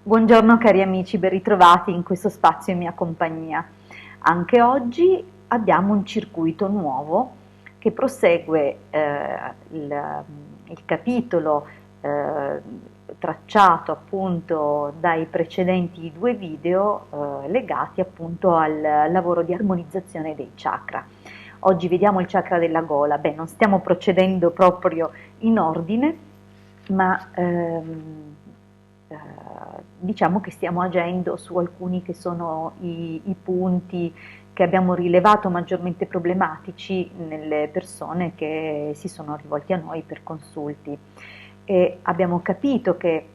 Buongiorno cari amici, ben ritrovati in questo spazio in mia compagnia. Anche oggi abbiamo un circuito nuovo che prosegue il capitolo eh, tracciato appunto dai precedenti due video legati appunto al lavoro di armonizzazione dei chakra. Oggi vediamo il chakra della gola. Beh, non stiamo procedendo proprio in ordine, ma diciamo che stiamo agendo su alcuni che sono i punti che abbiamo rilevato maggiormente problematici nelle persone che si sono rivolte a noi per consulti. E abbiamo capito che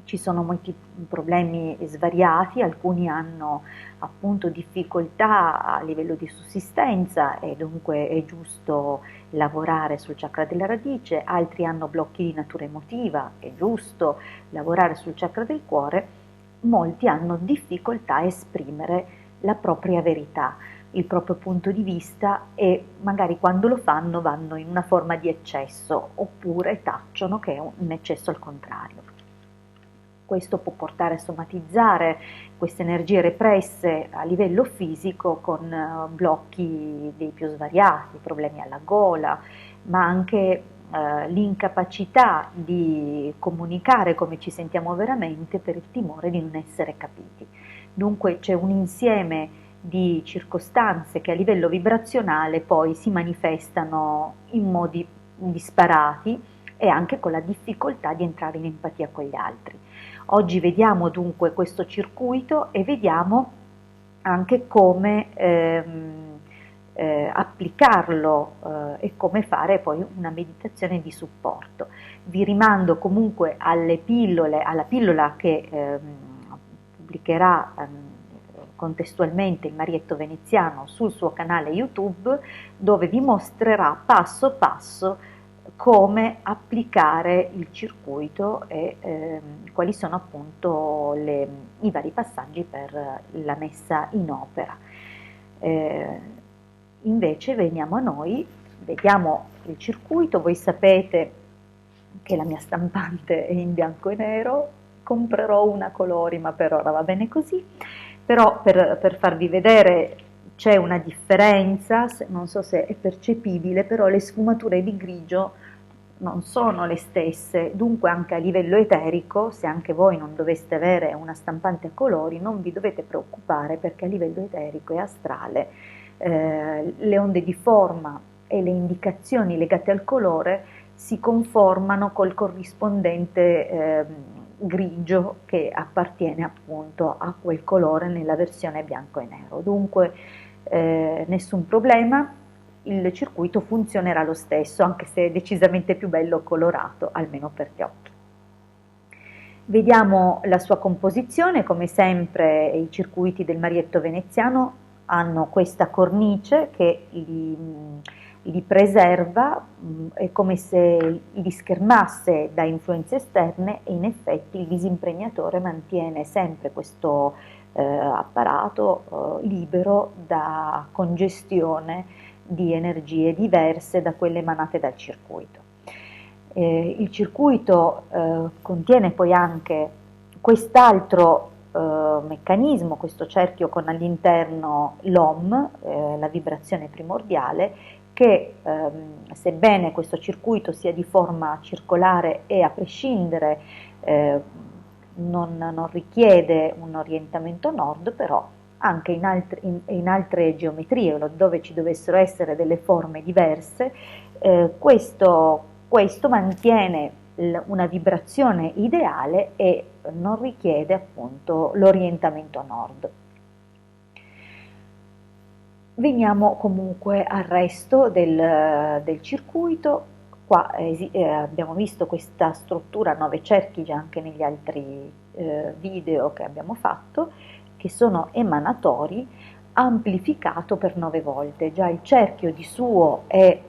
ci sono molti problemi svariati, alcuni hanno appunto difficoltà a livello di sussistenza e dunque è giusto lavorare sul chakra della radice, altri hanno blocchi di natura emotiva, è giusto lavorare sul chakra del cuore, molti hanno difficoltà a esprimere la propria verità, il proprio punto di vista e magari quando lo fanno vanno in una forma di eccesso oppure tacciono che è un eccesso al contrario. Questo può portare a somatizzare queste energie represse a livello fisico con blocchi dei più svariati, problemi alla gola, ma anche l'incapacità di comunicare come ci sentiamo veramente per il timore di non essere capiti. Dunque c'è un insieme di circostanze che a livello vibrazionale poi si manifestano in modi disparati e anche con la difficoltà di entrare in empatia con gli altri. Oggi vediamo dunque questo circuito e vediamo anche come applicarlo e come fare poi una meditazione di supporto. Vi rimando comunque alle pillole, alla pillola che pubblicherà contestualmente il Marietto Veneziano sul suo canale YouTube, dove vi mostrerà passo passo come applicare il circuito e quali sono appunto i vari passaggi per la messa in opera. Invece veniamo a noi, vediamo il circuito, voi sapete che la mia stampante è in bianco e nero, comprerò una colori ma per ora va bene così, però per farvi vedere c'è una differenza, non so se è percepibile, però le sfumature di grigio non sono le stesse, dunque anche a livello eterico, se anche voi non doveste avere una stampante a colori, non vi dovete preoccupare perché a livello eterico e astrale le onde di forma e le indicazioni legate al colore si conformano col corrispondente grigio che appartiene appunto a quel colore nella versione bianco e nero. Dunque nessun problema, il circuito funzionerà lo stesso, anche se è decisamente più bello colorato, almeno per gli occhi. Vediamo la sua composizione, come sempre i circuiti del Marietto Veneziano hanno questa cornice che li preserva, è come se li schermasse da influenze esterne e in effetti il disimpregnatore mantiene sempre questo apparato libero da congestione di energie diverse da quelle emanate dal circuito. Il circuito contiene poi anche quest'altro meccanismo, questo cerchio con all'interno l'OM, la vibrazione primordiale, che sebbene questo circuito sia di forma circolare e a prescindere non richiede un orientamento nord, però anche in altre geometrie, dove ci dovessero essere delle forme diverse, questo mantiene una vibrazione ideale e non richiede appunto l'orientamento nord. Veniamo comunque al resto del circuito. Qua abbiamo visto questa struttura a 9 cerchi già anche negli altri video che abbiamo fatto, che sono emanatori, amplificato per 9 volte. Già il cerchio di suo è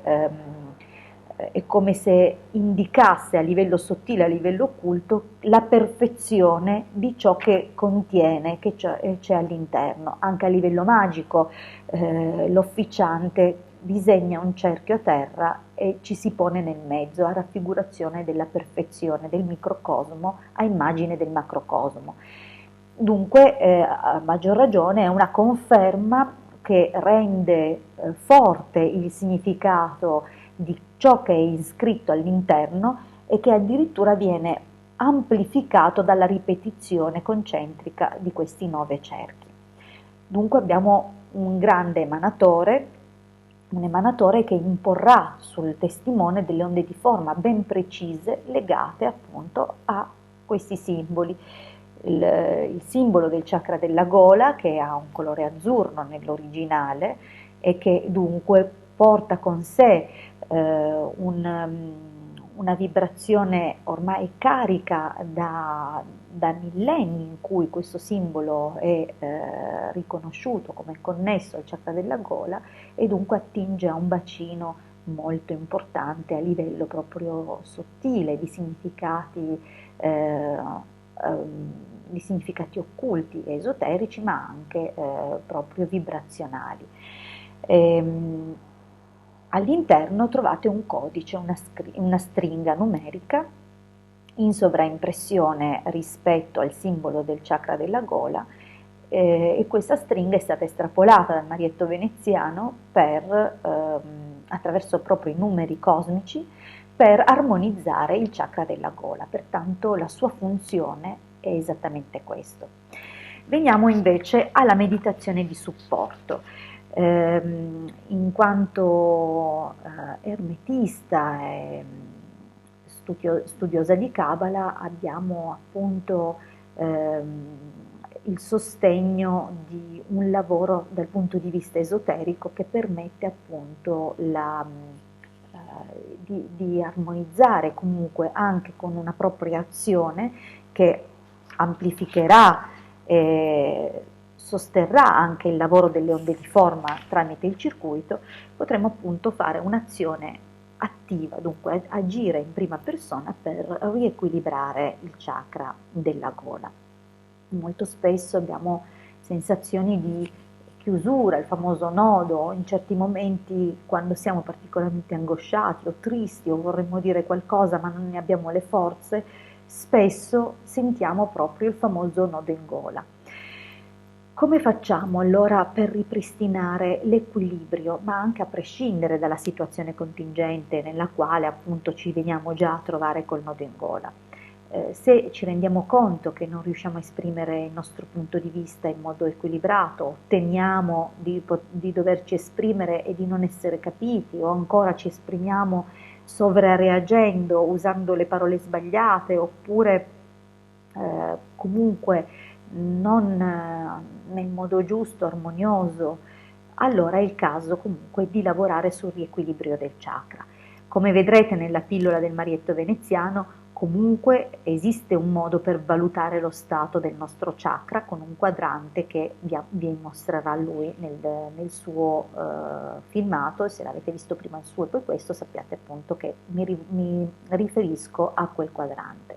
come se indicasse a livello sottile, a livello occulto, la perfezione di ciò che contiene, che c'è all'interno. Anche a livello magico l'officiante disegna un cerchio a terra e ci si pone nel mezzo, a raffigurazione della perfezione del microcosmo, a immagine del macrocosmo. Dunque, a maggior ragione, è una conferma che rende forte il significato di ciò che è iscritto all'interno e che addirittura viene amplificato dalla ripetizione concentrica di questi 9 cerchi. Dunque abbiamo un grande emanatore, un emanatore che imporrà sul testimone delle onde di forma ben precise legate appunto a questi simboli. Il simbolo del chakra della gola, che ha un colore azzurro nell'originale e che dunque porta con sé una vibrazione ormai carica da millenni in cui questo simbolo è riconosciuto come connesso al chakra della gola e dunque attinge a un bacino molto importante a livello proprio sottile eh, di significati occulti, esoterici, ma anche proprio vibrazionali. All'interno trovate un codice, una stringa numerica in sovraimpressione rispetto al simbolo del chakra della gola e questa stringa è stata estrapolata dal Marietto veneziano attraverso proprio i numeri cosmici per armonizzare il chakra della gola, pertanto la sua funzione è esattamente questo. Veniamo invece alla meditazione di supporto. In quanto ermetista e studiosa di Kabbalah abbiamo appunto il sostegno di un lavoro dal punto di vista esoterico che permette appunto di armonizzare comunque anche con una propria azione che amplificherà e sosterrà anche il lavoro delle onde di forma tramite il circuito, potremo appunto fare un'azione attiva, dunque agire in prima persona per riequilibrare il chakra della gola. Molto spesso abbiamo sensazioni di chiusura, il famoso nodo, in certi momenti quando siamo particolarmente angosciati o tristi o vorremmo dire qualcosa ma non ne abbiamo le forze, spesso sentiamo proprio il famoso nodo in gola. Come facciamo allora per ripristinare l'equilibrio, ma anche a prescindere dalla situazione contingente nella quale appunto ci veniamo già a trovare col nodo in gola? Se ci rendiamo conto che non riusciamo a esprimere il nostro punto di vista in modo equilibrato, temiamo di doverci esprimere e di non essere capiti, o ancora ci esprimiamo sovrareagendo, usando le parole sbagliate, oppure comunque non nel modo giusto, armonioso, allora è il caso comunque di lavorare sul riequilibrio del chakra. Come vedrete nella pillola del Marietto veneziano, comunque esiste un modo per valutare lo stato del nostro chakra con un quadrante che vi mostrerà lui nel suo filmato, e se l'avete visto prima il suo e poi questo sappiate appunto che mi riferisco a quel quadrante.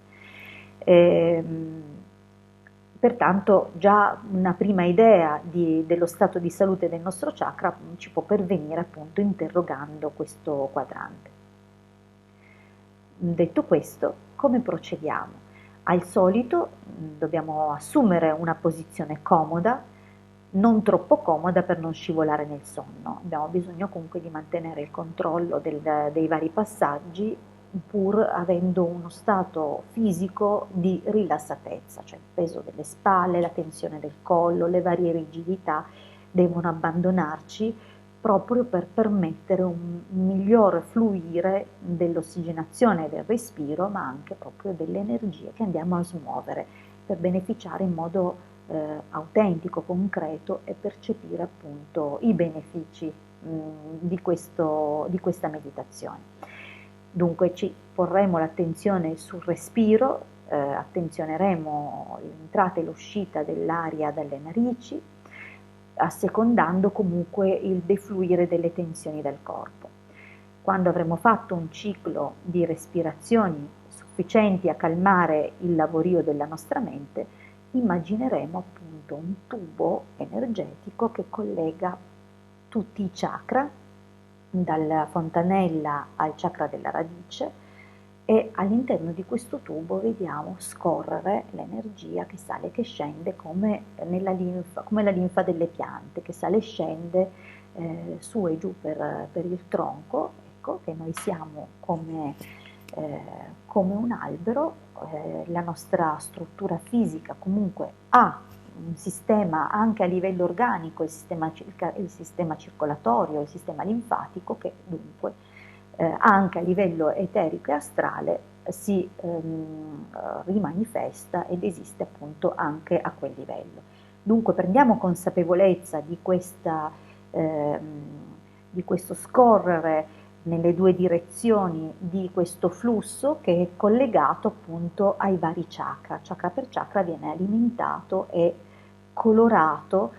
Pertanto già una prima idea dello stato di salute del nostro chakra ci può pervenire appunto interrogando questo quadrante. Detto questo, come procediamo? Al solito dobbiamo assumere una posizione comoda, non troppo comoda per non scivolare nel sonno. Abbiamo bisogno comunque di mantenere il controllo dei vari passaggi pur avendo uno stato fisico di rilassatezza, cioè il peso delle spalle, la tensione del collo, le varie rigidità devono abbandonarci proprio per permettere un miglior fluire dell'ossigenazione e del respiro, ma anche proprio delle energie che andiamo a smuovere per beneficiare in modo autentico, concreto e percepire appunto i benefici di questa meditazione. Dunque ci porremo l'attenzione sul respiro, attenzioneremo l'entrata e l'uscita dell'aria dalle narici, assecondando comunque il defluire delle tensioni del corpo. Quando avremo fatto un ciclo di respirazioni sufficienti a calmare il lavorio della nostra mente, immagineremo appunto un tubo energetico che collega tutti i chakra dalla fontanella al chakra della radice, e all'interno di questo tubo vediamo scorrere l'energia che sale e che scende come come la linfa delle piante, che sale e scende su e giù per il tronco. Ecco che noi siamo come un albero. La nostra struttura fisica comunque ha un sistema anche a livello organico, il sistema circolatorio, il sistema linfatico, che dunque anche a livello eterico e astrale rimanifesta ed esiste appunto anche a quel livello. Dunque prendiamo consapevolezza di questo scorrere nelle due direzioni di questo flusso, che è collegato appunto ai vari chakra. Chakra per chakra viene alimentato e colorato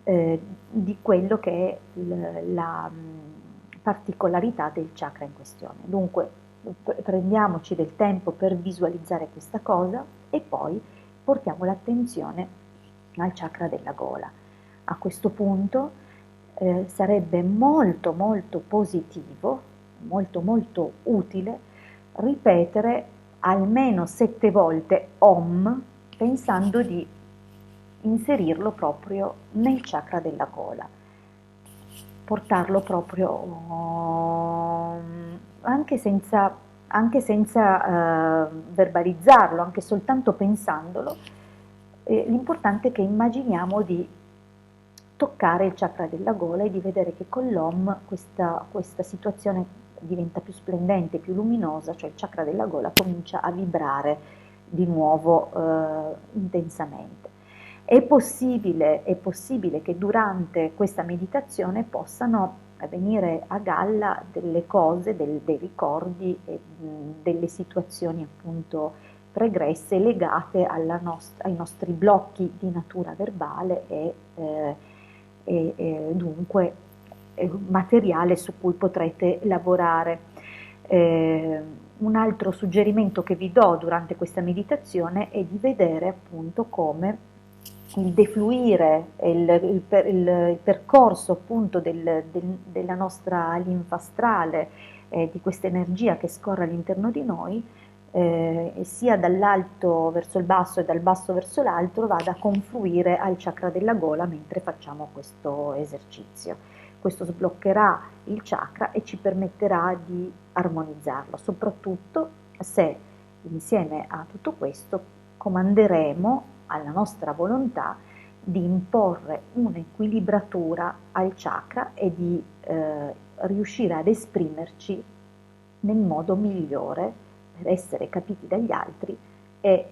di quello che è la particolarità del chakra in questione. Dunque prendiamoci del tempo per visualizzare questa cosa e poi portiamo l'attenzione al chakra della gola. A questo punto sarebbe molto molto positivo, molto molto utile ripetere almeno 7 volte Om, pensando di inserirlo proprio nel chakra della gola, portarlo proprio anche senza verbalizzarlo, anche soltanto pensandolo. L'importante è che immaginiamo di toccare il chakra della gola e di vedere che con l'Om questa situazione diventa più splendente, più luminosa, cioè il chakra della gola comincia a vibrare di nuovo intensamente. È possibile che durante questa meditazione possano venire a galla delle cose, dei ricordi e delle situazioni appunto pregresse legate ai nostri blocchi di natura verbale e dunque materiale su cui potrete lavorare. Un altro suggerimento che vi do durante questa meditazione è di vedere appunto come il defluire, il percorso appunto della nostra linfa astrale, di questa energia che scorre all'interno di noi, sia dall'alto verso il basso e dal basso verso l'alto, vada a confluire al chakra della gola mentre facciamo questo esercizio. Questo sbloccherà il chakra e ci permetterà di armonizzarlo, soprattutto se insieme a tutto questo comanderemo alla nostra volontà di imporre un'equilibratura al chakra e di riuscire ad esprimerci nel modo migliore per essere capiti dagli altri e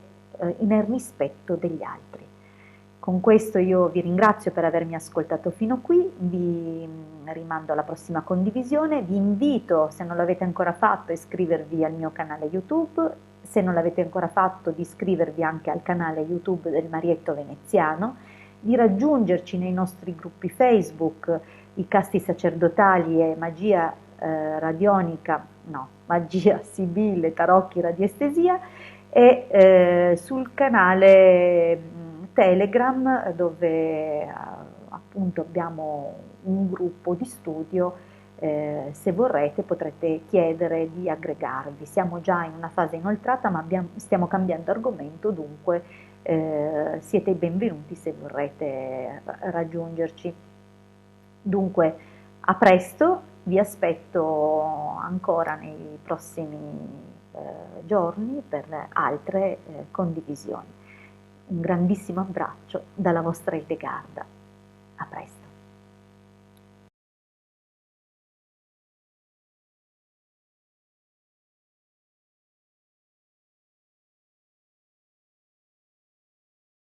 nel rispetto degli altri. Con questo io vi ringrazio per avermi ascoltato fino qui, vi rimando alla prossima condivisione, vi invito, se non l'avete ancora fatto, a iscrivervi al mio canale YouTube, se non l'avete ancora fatto, di iscrivervi anche al canale YouTube del Marietto Veneziano, di raggiungerci nei nostri gruppi Facebook, i Casti Sacerdotali e Magia Radionica, no, Magia Sibille, Tarocchi, Radiestesia, e sul canale Telegram, dove appunto abbiamo un gruppo di studio. Se vorrete potrete chiedere di aggregarvi. Siamo già in una fase inoltrata, ma stiamo cambiando argomento, dunque siete i benvenuti se vorrete raggiungerci. Dunque, a presto, vi aspetto ancora nei prossimi giorni per altre condivisioni. Un grandissimo abbraccio dalla vostra Hildegarda.